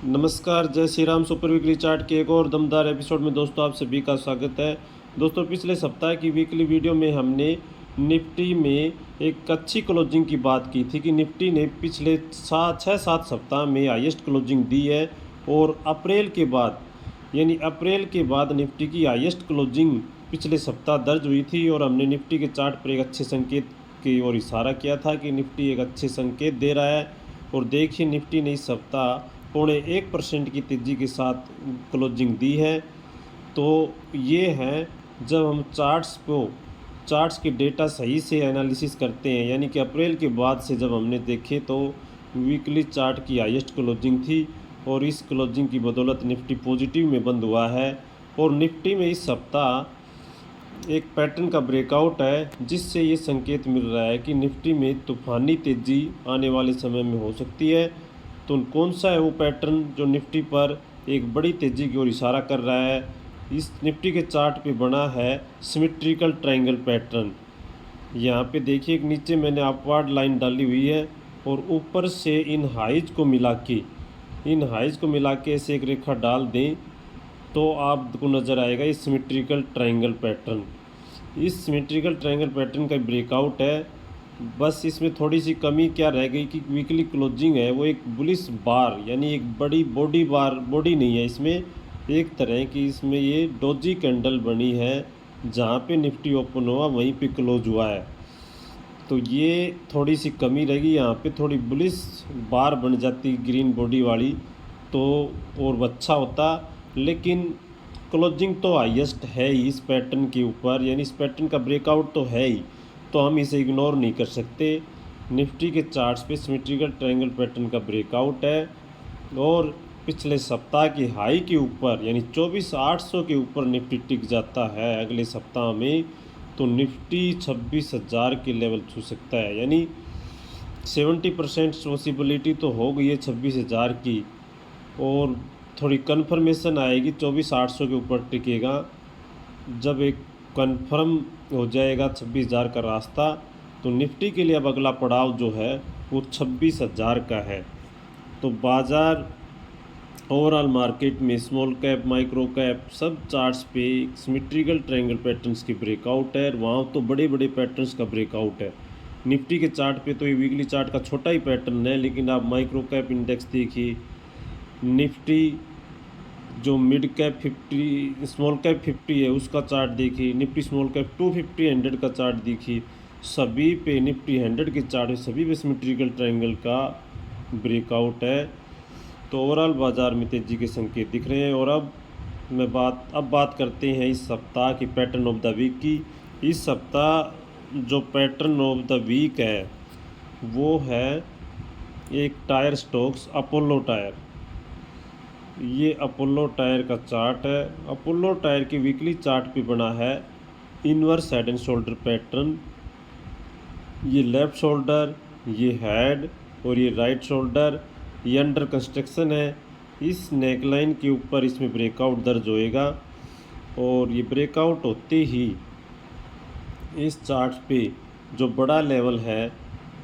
नमस्कार, जय Shri Ram. Super weekly chart के एक और दमदार एपिसोड में दोस्तों आप सभी का स्वागत है। दोस्तों पिछले सप्ताह की वीकली वीडियो में हमने निफ्टी में एक अच्छी क्लोजिंग की बात की थी कि निफ्टी ने पिछले 6-7 सप्ताह में हाईएस्ट क्लोजिंग दी है और अप्रैल के बाद निफ्टी की हाईएस्ट क्लोजिंग पिछले सप्ताह दर्ज हुई थी और हमने निफ्टी के चार्ट पर एक अच्छे संकेत की ओर इशारा किया था कि निफ्टी एक अच्छे संकेत दे रहा है। और देखिए निफ्टी ने इस सप्ताह 0.1% की तेज़ी के साथ क्लोजिंग दी है। तो ये है जब हम चार्ट्स के डेटा सही से एनालिसिस करते हैं, यानी कि अप्रैल के बाद से जब हमने देखे तो वीकली चार्ट की हाईएस्ट क्लोजिंग थी और इस क्लोजिंग की बदौलत निफ्टी पॉजिटिव में बंद हुआ है। और निफ्टी में इस सप्ताह एक पैटर्न का ब्रेकआउट है जिससे ये संकेत मिल रहा है कि निफ्टी में तूफानी तेज़ी आने वाले समय में हो सकती है। तो कौन सा है वो पैटर्न जो निफ्टी पर एक बड़ी तेज़ी की ओर इशारा कर रहा है? इस निफ्टी के चार्ट पे बना है सिमेट्रिकल ट्रायंगल पैटर्न। यहाँ पे देखिए नीचे मैंने अपवर्ड लाइन डाली हुई है और ऊपर से इन हाइज को मिला के ऐसे एक रेखा डाल दें तो आपको नज़र आएगा ये सिमेट्रिकल ट्रायंगल पैटर्न। इस सिमेट्रिकल ट्रायंगल पैटर्न का ब्रेकआउट है। बस इसमें थोड़ी सी कमी क्या रह गई कि वीकली क्लोजिंग है वो एक बुलिश बार, यानी एक बड़ी बॉडी नहीं है, इसमें एक तरह की इसमें ये डोजी कैंडल बनी है। जहाँ पे निफ्टी ओपन हुआ वहीं पे क्लोज हुआ है। तो ये थोड़ी सी कमी रहेगी, यहाँ पे थोड़ी बुलिश बार बन जाती ग्रीन बॉडी वाली तो और अच्छा होता। लेकिन क्लोजिंग तो हाईएस्ट है ही इस पैटर्न के ऊपर, यानी इस पैटर्न का ब्रेकआउट तो है ही, तो हम इसे इग्नोर नहीं कर सकते। निफ्टी के चार्ट्स पे सिमेट्रिकल ट्रायंगल पैटर्न का ब्रेकआउट है और पिछले सप्ताह की हाई के ऊपर यानी 24,800 के ऊपर निफ्टी टिक जाता है अगले सप्ताह में, तो निफ्टी 26,000 के लेवल छू सकता है। यानी 70% पॉसिबिलिटी तो हो गई है 26,000 की, और थोड़ी कन्फर्मेशन आएगी 24,800 के ऊपर टिकेगा। जब एक कन्फर्म हो जाएगा 26,000 का रास्ता, तो निफ्टी के लिए अब अगला पड़ाव जो है वो 26,000 का है। तो बाज़ार ओवरऑल मार्केट में स्मॉल कैप माइक्रो कैप सब चार्ट्स पे सिमेट्रिकल ट्रायंगल पैटर्न्स की ब्रेकआउट है। वहाँ तो बड़े बड़े पैटर्न्स का ब्रेकआउट है। निफ्टी के चार्ट पे तो ये वीकली चार्ट का छोटा ही पैटर्न है, लेकिन आप माइक्रो कैप इंडेक्स देखिए, निफ्टी जो मिड कैप 50 स्मॉल कैप 50 है उसका चार्ट देखिए, निफ्टी स्मॉल कैप 250 100 का चार्ट देखिए, सभी पे निफ्टी 100 के चार्ट है, सभी पे सिमेट्रिकल ट्रायंगल का ब्रेकआउट है। तो ओवरऑल बाज़ार में तेज़ी के संकेत दिख रहे हैं। और अब बात करते हैं इस सप्ताह की पैटर्न ऑफ द वीक की। इस सप्ताह जो पैटर्न ऑफ द वीक है वो है एक टायर स्टॉक्स अपोलो टायर। ये अपोलो टायर का चार्ट है। अपोलो टायर के वीकली चार्ट पे बना है inverse head and shoulder pattern. ये लेफ़्ट शोल्डर, ये हेड और ये राइट शोल्डर, ये अंडर कंस्ट्रक्शन है। इस नेकलाइन के ऊपर इसमें ब्रेकआउट दर्ज होएगा और ये ब्रेकआउट होते ही इस चार्ट पे जो बड़ा लेवल है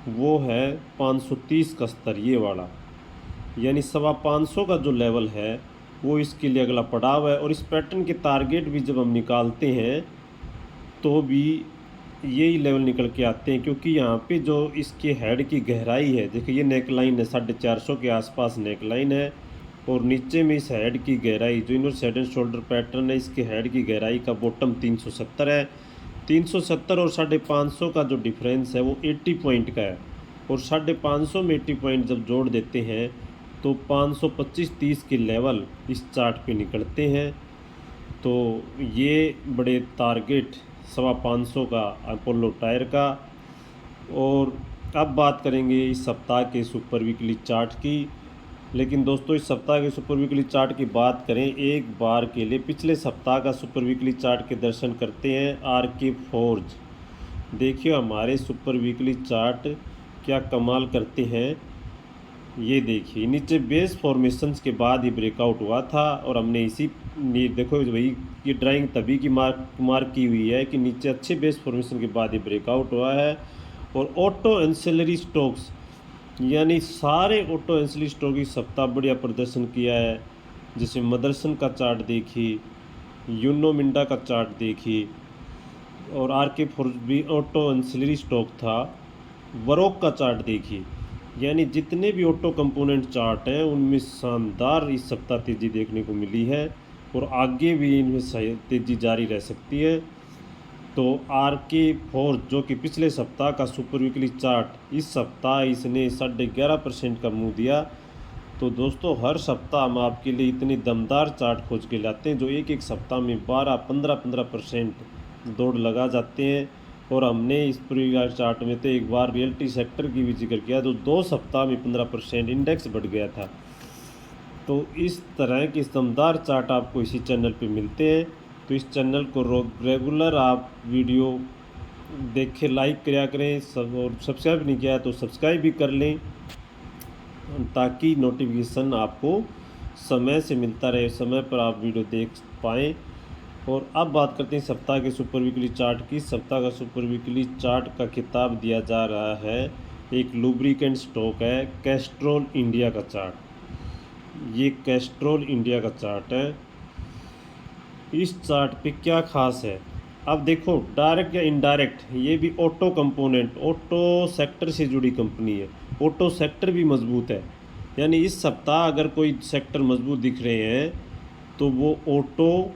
वो है 530 का स्तर, ये वाला, यानी 525 का जो लेवल है वो इसके लिए अगला पड़ाव है। और इस पैटर्न के टारगेट भी जब हम निकालते हैं तो भी यही लेवल निकल के आते हैं, क्योंकि यहाँ पे जो इसके हेड की गहराई है, देखिए ये नेकलाइन है 450 के आसपास नेकलाइन है, और नीचे में इस हेड की गहराई जो inverse head and shoulder pattern है इसके हेड की गहराई का बॉटम 370 है। 370 और 550 का जो डिफरेंस है वो 80 पॉइंट का है, और 550 में 80 पॉइंट जब जोड़ देते हैं तो 525-30 के लेवल इस चार्ट पे निकलते हैं। तो ये बड़े टारगेट 550 का अपोलो टायर का। और अब बात करेंगे इस सप्ताह के सुपर वीकली चार्ट की। लेकिन दोस्तों इस सप्ताह के सुपर वीकली चार्ट की बात करें एक बार के लिए, पिछले सप्ताह का सुपर वीकली चार्ट के दर्शन करते हैं आरके फोर्ज। देखिए हमारे सुपर वीकली चार्ट क्या कमाल करते हैं। ये देखिए नीचे बेस फॉर्मेशंस के बाद ये ब्रेकआउट हुआ था और हमने देखो वही ये ड्राइंग तभी की मार्क की हुई है कि नीचे अच्छे बेस फॉर्मेशन के बाद ये ब्रेकआउट हुआ है। और ऑटो एंसिलरी स्टॉक्स यानी सारे ऑटो एंसिलरी स्टॉक इस सप्ताह बढ़िया प्रदर्शन किया है। जैसे मदरसन का चार्ट देखिए, यूनो मिंडा का चार्ट देखिए, और आर के फोर्स भी ऑटो एंसिलरी स्टॉक था। वरोक का चार्ट देखिए, यानी जितने भी ऑटो कंपोनेंट चार्ट हैं उनमें शानदार इस सप्ताह तेज़ी देखने को मिली है और आगे भी इनमें तेज़ी जारी रह सकती है। तो आर के फोर्स जो कि पिछले सप्ताह का सुपर वीकली चार्ट, इस सप्ताह इसने 11.5% का मुँह दिया। तो दोस्तों हर सप्ताह हम आपके लिए इतनी दमदार चार्ट खोज के लाते हैं जो एक एक सप्ताह में 12-15% दौड़ लगा जाते हैं। और हमने इस पूरे चार्ट में तो एक बार रियल्टी सेक्टर की भी जिक्र किया तो 2 सप्ताह में 15% इंडेक्स बढ़ गया था। तो इस तरह के दमदार चार्ट आपको इसी चैनल पे मिलते हैं। तो इस चैनल को रेगुलर आप वीडियो देखें, लाइक किया करें, सब और सब्सक्राइब नहीं किया तो सब्सक्राइब भी कर लें ताकि नोटिफिकेशन आपको समय से मिलता रहे, समय पर आप वीडियो देख पाएँ। और अब बात करते हैं सप्ताह के सुपर वीकली चार्ट की। सप्ताह का सुपर वीकली चार्ट का खिताब दिया जा रहा है एक लुब्रिकेंट स्टॉक है, कैस्ट्रोल इंडिया का चार्ट। ये कैस्ट्रोल इंडिया का चार्ट है। इस चार्ट पे क्या खास है, अब देखो डायरेक्ट या इनडायरेक्ट ये भी ऑटो कंपोनेंट, ऑटो सेक्टर से जुड़ी कंपनी है। ऑटो सेक्टर भी मजबूत है, यानी इस सप्ताह अगर कोई सेक्टर मजबूत दिख रहे हैं तो वो ऑटो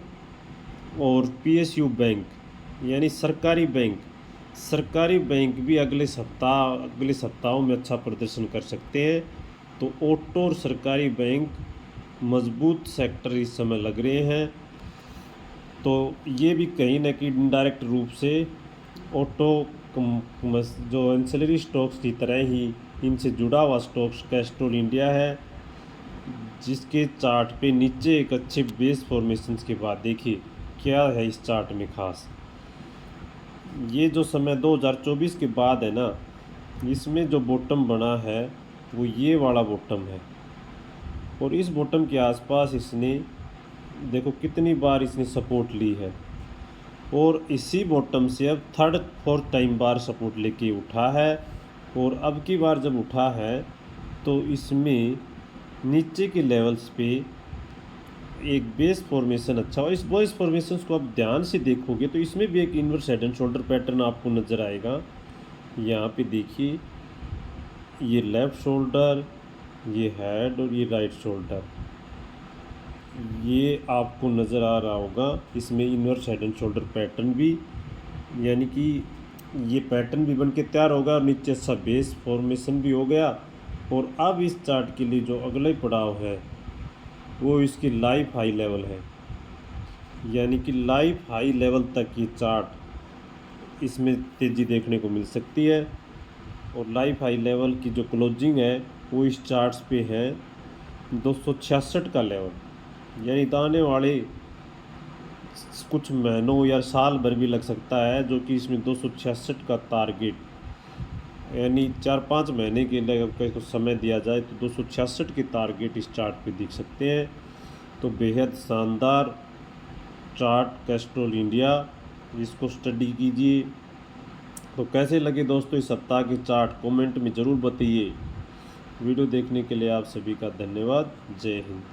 और पीएसयू बैंक यानी सरकारी बैंक भी अगले सप्ताहों में अच्छा प्रदर्शन कर सकते हैं। तो ऑटो और सरकारी बैंक मजबूत सेक्टर इस समय लग रहे हैं। तो ये भी कहीं ना कहीं इनडायरेक्ट रूप से ऑटो जो एंसिलरी स्टॉक्स की तरह ही इनसे जुड़ा हुआ स्टॉक्स कैस्ट्रोल इंडिया है, जिसके चार्ट पे नीचे एक अच्छे बेस फॉर्मेशंस के बाद देखिए क्या है इस चार्ट में खास। ये जो समय 2024 के बाद है ना, इसमें जो बॉटम बना है वो ये वाला बॉटम है। और इस बॉटम के आसपास इसने देखो कितनी बार इसने सपोर्ट ली है और इसी बॉटम से अब 3rd-4th टाइम बार सपोर्ट लेके उठा है। और अब की बार जब उठा है तो इसमें नीचे के लेवल्स पे एक बेस फॉर्मेशन अच्छा हो। इस बेस फॉर्मेशन को आप ध्यान से देखोगे तो इसमें भी एक inverse head and shoulder pattern आपको नज़र आएगा। यहाँ पे देखिए ये लेफ़्ट शोल्डर, ये हेड और ये राइट शोल्डर, ये आपको नज़र आ रहा होगा। इसमें inverse head and shoulder pattern भी, यानी कि ये पैटर्न भी बन के तैयार होगा और नीचे अच्छा बेस फॉर्मेशन भी हो गया। और अब इस चार्ट के लिए जो अगला पड़ाव है वो इसकी लाइफ हाई लेवल है, यानी कि लाइफ हाई लेवल तक ये चार्ट इसमें तेज़ी देखने को मिल सकती है। और लाइफ हाई लेवल की जो क्लोजिंग है वो इस चार्ट्स पे है 266 का लेवल, यानी आने वाले कुछ महीनों या साल भर भी लग सकता है, जो कि इसमें 266 का टारगेट, यानी 4-5 महीने के लिए अगर कुछ समय दिया जाए तो 266 के टारगेट इस चार्ट पे दिख सकते हैं। तो बेहद शानदार चार्ट कैस्ट्रोल इंडिया, इसको स्टडी कीजिए। तो कैसे लगे दोस्तों इस सप्ताह के चार्ट, कमेंट में ज़रूर बताइए। वीडियो देखने के लिए आप सभी का धन्यवाद। जय हिंद।